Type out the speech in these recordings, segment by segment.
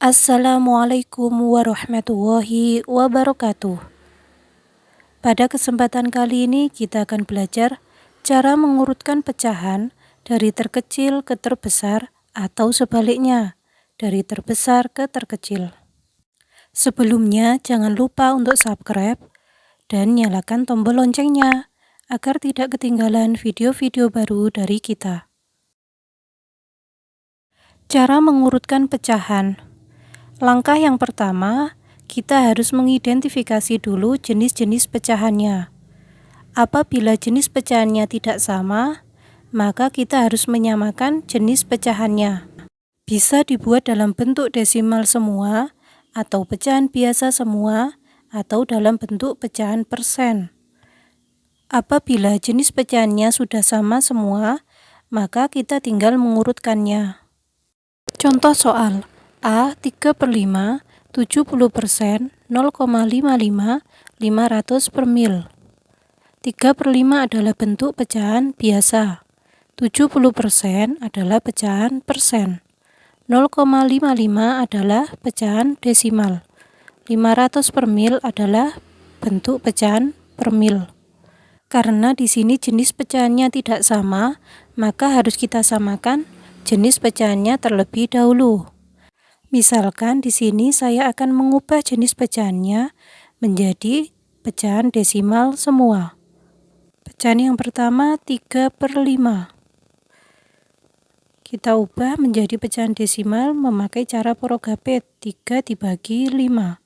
Assalamualaikum warahmatullahi wabarakatuh. Pada kesempatan kali ini kita akan belajar cara mengurutkan pecahan dari terkecil ke terbesar atau sebaliknya, dari terbesar ke terkecil. Sebelumnya jangan lupa untuk subscribe dan nyalakan tombol loncengnya agar tidak ketinggalan video-video baru dari kita. Cara mengurutkan pecahan. Langkah yang pertama, kita harus mengidentifikasi dulu jenis-jenis pecahannya. Apabila jenis pecahannya tidak sama, maka kita harus menyamakan jenis pecahannya. Bisa dibuat dalam bentuk desimal semua, atau pecahan biasa semua, atau dalam bentuk pecahan persen. Apabila jenis pecahannya sudah sama semua, maka kita tinggal mengurutkannya. Contoh soal A 3/5, 70%, 0,55, 500 per mil. 3/5 adalah bentuk pecahan biasa. 70% adalah pecahan persen. 0,55 adalah pecahan desimal. 500 per mil adalah bentuk pecahan per mil. Karena di sini jenis pecahannya tidak sama, maka harus kita samakan jenis pecahannya terlebih dahulu. Misalkan di sini saya akan mengubah jenis pecahannya menjadi pecahan desimal semua. Pecahan yang pertama 3/5. Kita ubah menjadi pecahan desimal memakai cara Porogapet, 3 dibagi 5.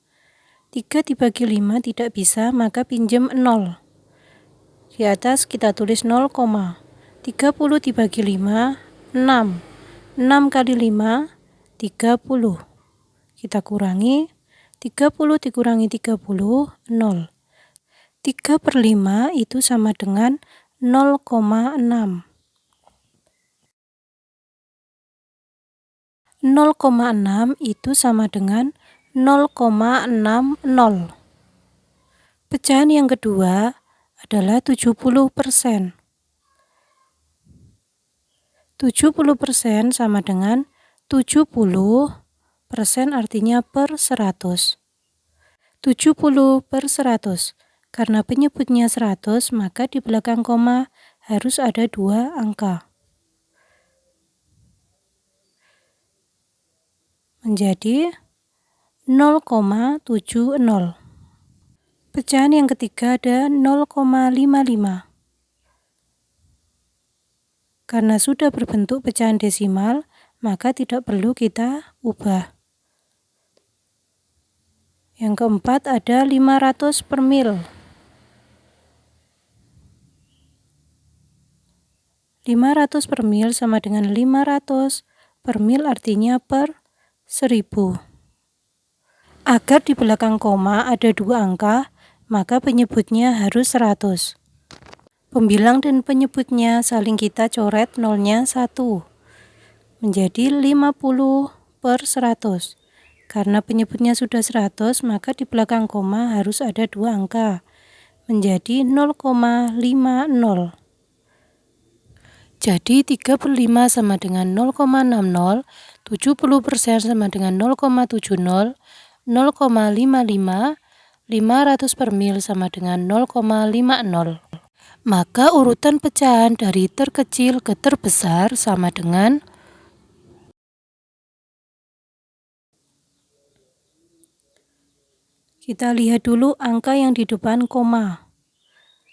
3 dibagi 5 tidak bisa, maka pinjam 0. Di atas kita tulis 0, 30 dibagi 5, 6. 6 kali 5, 30. Kita kurangi, 30 dikurangi 30, 0. 3/5 itu sama dengan 0,6. 0,6 itu sama dengan 0,60. Pecahan yang kedua adalah 70%. 70% sama dengan 70% artinya per 100. 70/100. Karena penyebutnya 100, maka di belakang koma harus ada 2 angka. Menjadi 0,70. Pecahan yang ketiga ada 0,55. Karena sudah berbentuk pecahan desimal, maka tidak perlu kita ubah. Yang keempat ada 500 per mil. 500 per mil sama dengan 500 per mil artinya per 1000. Agar di belakang koma ada 2 angka, maka penyebutnya harus 100. Pembilang dan penyebutnya saling kita coret nolnya 1. Menjadi 50/100. Karena penyebutnya sudah 100, maka di belakang koma harus ada 2 angka. Menjadi 0,50. Jadi 3/5 sama dengan 0,60, 70% sama dengan 0,70, 0,55, 500 per mil sama dengan 0,50. Maka urutan pecahan dari terkecil ke terbesar sama dengan kita lihat dulu angka yang di depan koma.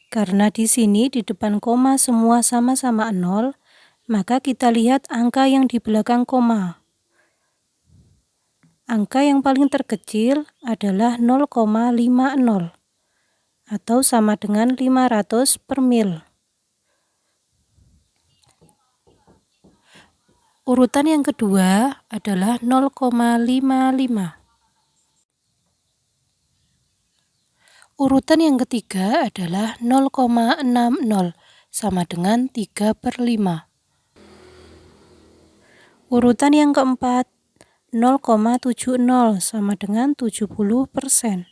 Karena di sini di depan koma semua sama-sama 0, maka kita lihat angka yang di belakang koma. Angka yang paling terkecil adalah 0,50 atau sama dengan 500 per mil. Urutan yang kedua adalah 0,55. Urutan yang ketiga adalah 0,60 sama dengan 3/5. Urutan yang keempat 0,70 sama dengan 70%.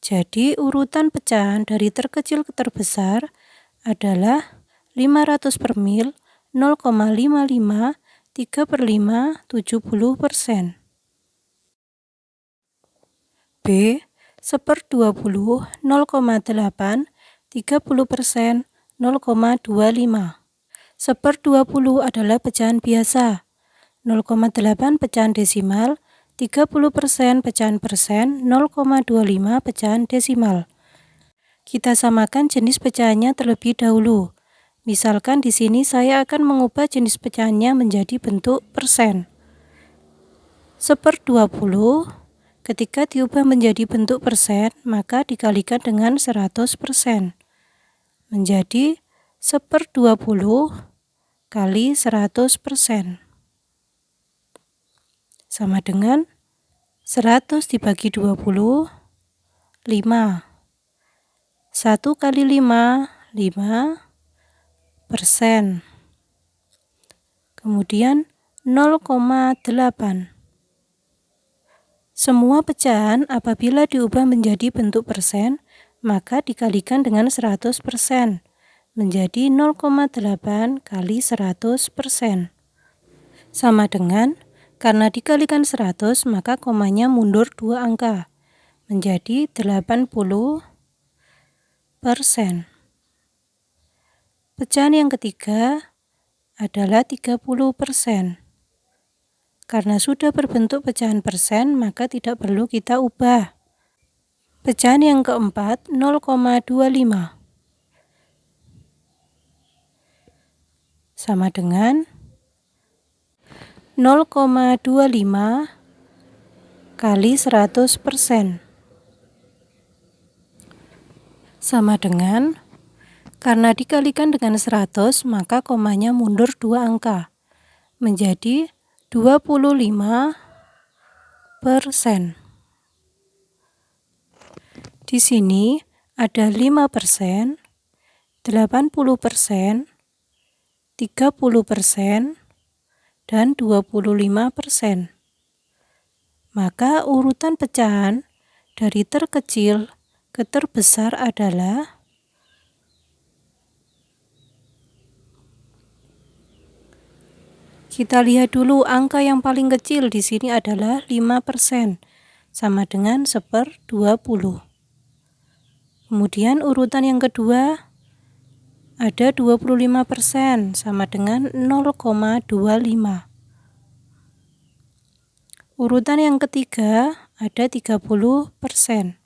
Jadi urutan pecahan dari terkecil ke terbesar adalah 500 per mil, 0,55, 3/5 70%. B. 1/20 0,8 30% 0,25. 1/20 adalah pecahan biasa. 0,8 pecahan desimal, 30% pecahan persen, 0,25 pecahan desimal. Kita samakan jenis pecahannya terlebih dahulu. Misalkan di sini saya akan mengubah jenis pecahannya menjadi bentuk persen. 1/20 ketika diubah menjadi bentuk persen, maka dikalikan dengan 100%. Menjadi 1/20 kali 100%. Sama dengan 100 dibagi 20, 5. 1 kali 5, 5%. Kemudian 0,8. Semua pecahan apabila diubah menjadi bentuk persen, maka dikalikan dengan 100%. Menjadi 0,8 kali 100%. Sama dengan, karena dikalikan 100, maka komanya mundur 2 angka. Menjadi 80%. Pecahan yang ketiga adalah 30%. Karena sudah berbentuk pecahan persen, maka tidak perlu kita ubah. Pecahan yang keempat 0,25. Sama dengan 0,25 kali 100%. Sama dengan, karena dikalikan dengan 100, maka komanya mundur 2 angka. Menjadi 25%. Di sini ada 5%, 80%, 30%, dan 25%. Maka urutan pecahan dari terkecil ke terbesar adalah kita lihat dulu angka yang paling kecil di sini adalah 5%, sama dengan 1/20. Kemudian urutan yang kedua ada 25%, sama dengan 0,25. Urutan yang ketiga ada 30%.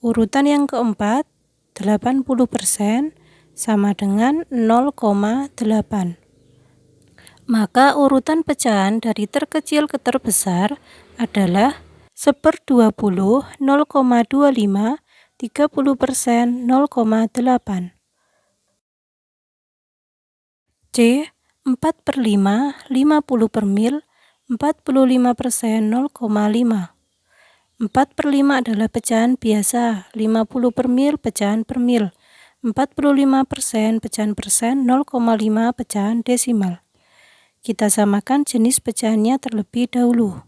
Urutan yang keempat 80%, sama dengan 0,8. Maka urutan pecahan dari terkecil ke terbesar adalah 1/20, 0,25, 30%, 0,8. C. 4/5, 50/mil, 45%, 0,5. 4/5 adalah pecahan biasa, 50/mil pecahan per mil, 45% pecahan persen, 0,5 pecahan desimal. Kita samakan jenis pecahannya terlebih dahulu.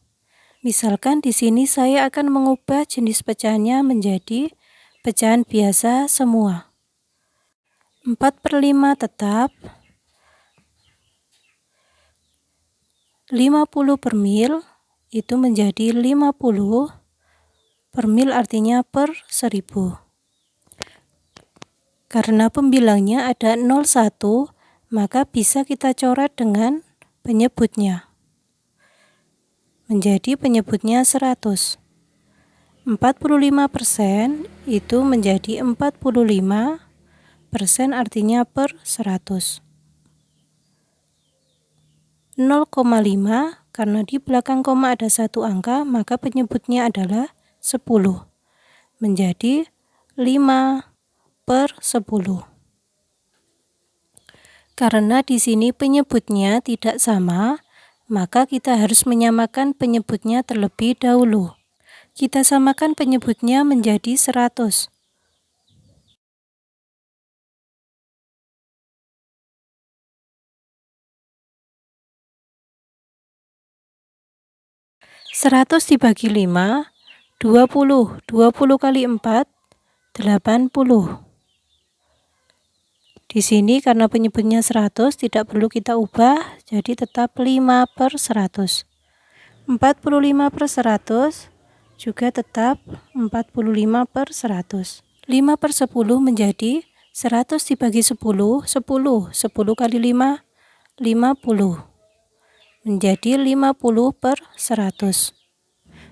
Misalkan di sini saya akan mengubah jenis pecahannya menjadi pecahan biasa semua. 4/5 tetap, 50/mil itu menjadi 50/mil artinya per 1000. Karena pembilangnya ada 01, maka bisa kita coret dengan penyebutnya. Menjadi penyebutnya 100. 45% itu menjadi 45% artinya per 100. 0,5 karena di belakang koma ada 1 angka, maka penyebutnya adalah 10. Menjadi 5/10. Karena di sini penyebutnya tidak sama, maka kita harus menyamakan penyebutnya terlebih dahulu. Kita samakan penyebutnya menjadi 100. 100 dibagi 5, 20. 20 kali 4, 80. Di sini karena penyebutnya 100 tidak perlu kita ubah, jadi tetap 5/100. 45/100 juga tetap 45/100. 5/10 menjadi 100 dibagi 10, 10. 10 kali 5, 50. Menjadi 50/100.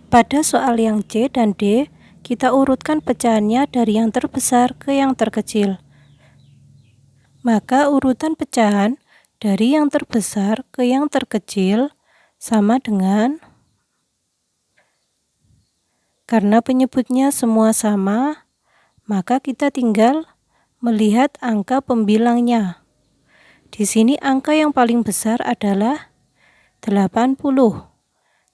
Pada soal yang C dan D, kita urutkan pecahannya dari yang terbesar ke yang terkecil. Maka urutan pecahan dari yang terbesar ke yang terkecil sama dengan, karena penyebutnya semua sama, maka kita tinggal melihat angka pembilangnya. Di sini angka yang paling besar adalah 80.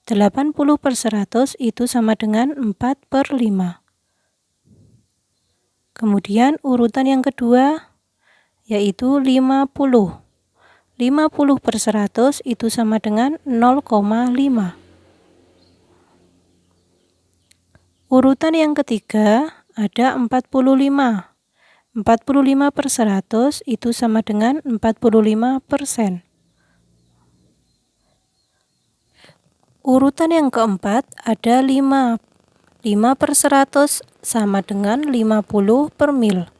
80/100 itu sama dengan 4/5. Kemudian urutan yang kedua yaitu 50. 50/100 itu sama dengan 0,5. Urutan yang ketiga ada 45. 45/100 itu sama dengan 45%. Urutan yang keempat ada 5. 5/100 sama dengan 50/mil.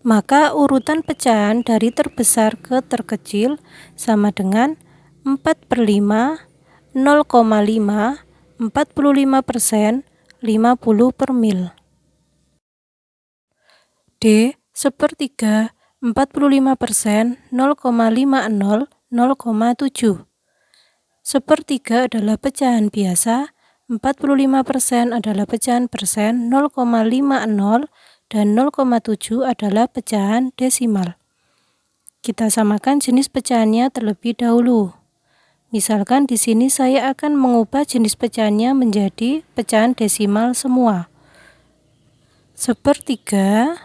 Maka urutan pecahan dari terbesar ke terkecil sama dengan 4/5, 0,5, 45%, 50/mil. D, 1/3, 45%, 0,50, 0,7. 1/3 adalah pecahan biasa, 45% adalah pecahan persen, 0,50 dan 0,7 adalah pecahan desimal. Kita samakan jenis pecahannya terlebih dahulu. Misalkan di sini saya akan mengubah jenis pecahannya menjadi pecahan desimal semua. 1/3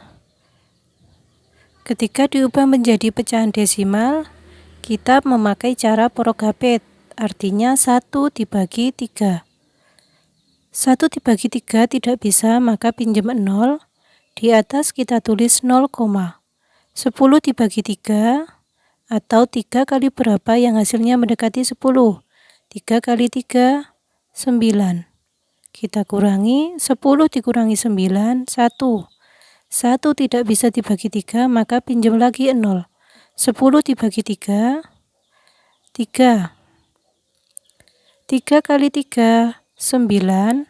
ketika diubah menjadi pecahan desimal, kita memakai cara Porogapet, artinya 1 dibagi 3. 1 dibagi 3 tidak bisa, maka pinjam 0. Di atas kita tulis 0, 10 dibagi 3 atau 3 kali berapa yang hasilnya mendekati 10. 3 kali 3, 9. Kita kurangi, 10 dikurangi 9, 1. 1 tidak bisa dibagi 3, maka pinjam lagi 0. 10 dibagi 3, 3. 3 kali 3, 9.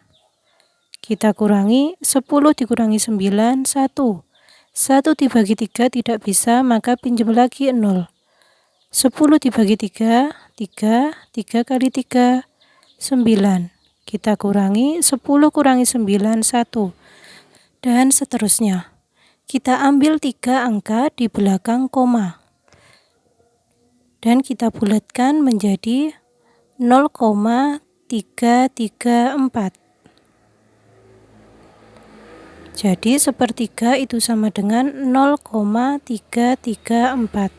Kita kurangi, 10 dikurangi 9, 1. 1 dibagi 3 tidak bisa, maka pinjam lagi 0. 10 dibagi 3, 3. 3 kali 3, 9. Kita kurangi, 10 kurangi 9, 1. Dan seterusnya. Kita ambil 3 angka di belakang koma. Dan kita bulatkan menjadi 0,334. Jadi 1/3 itu sama dengan 0,334.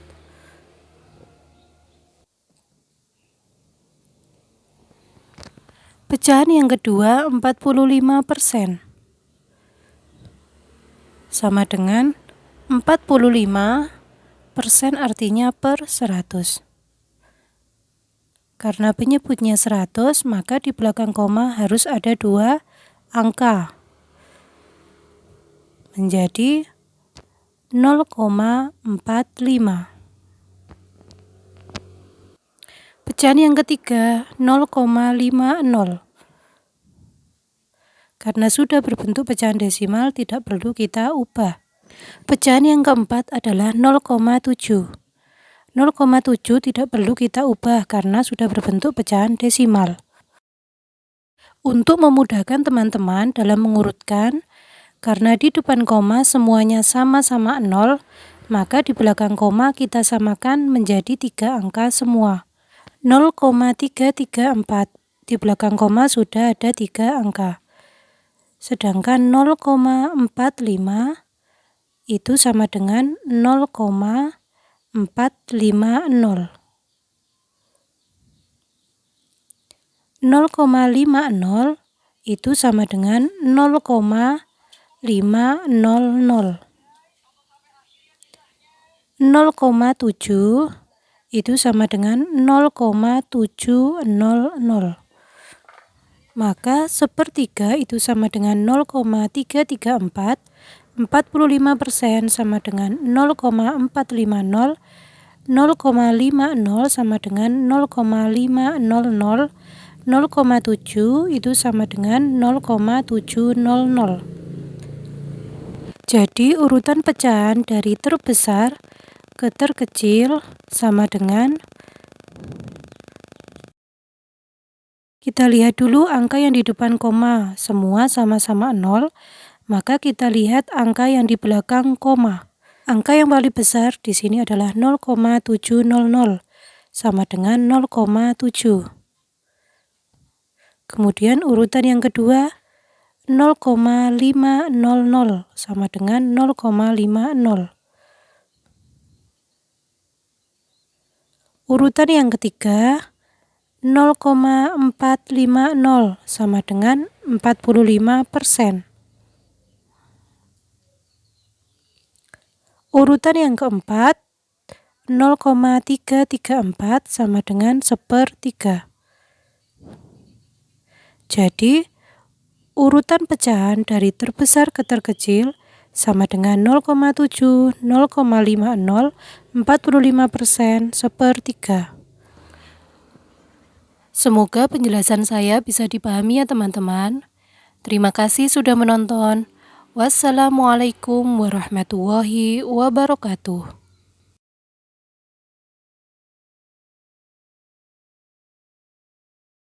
Pecahan yang kedua 45%. Sama dengan 45% artinya per 100. Karena penyebutnya 100, maka di belakang koma harus ada 2 angka. Menjadi 0,45. Pecahan yang ketiga 0,50. Karena sudah berbentuk pecahan desimal, tidak perlu kita ubah. Pecahan yang keempat adalah 0,7. 0,7 tidak perlu kita ubah karena sudah berbentuk pecahan desimal. Untuk memudahkan teman-teman dalam mengurutkan, karena di depan koma semuanya sama-sama 0, maka di belakang koma kita samakan menjadi 3 angka semua. 0,334. Di belakang koma sudah ada 3 angka. Sedangkan 0,45 itu sama dengan 0,450. 0,50 itu sama dengan 0,500. 0,7 itu sama dengan 0,700. Maka sepertiga itu sama dengan 0,334, 45% sama dengan 0,450, 0,50 sama dengan 0,500, 0,7 itu sama dengan 0,700. Jadi urutan pecahan dari terbesar ke terkecil sama dengan, kita lihat dulu angka yang di depan koma, semua sama-sama 0, maka kita lihat angka yang di belakang koma. Angka yang paling besar di sini adalah 0,700, sama dengan 0,7. Kemudian urutan yang kedua 0,500 sama dengan 0,50. Urutan yang ketiga 0,450 sama dengan 45%. Urutan yang keempat 0,334 sama dengan 1/3. Jadi urutan pecahan dari terbesar ke terkecil sama dengan 0,7, 0,50, 45%, 1/3. Semoga penjelasan saya bisa dipahami ya teman-teman. Terima kasih sudah menonton. Wassalamualaikum warahmatullahi wabarakatuh.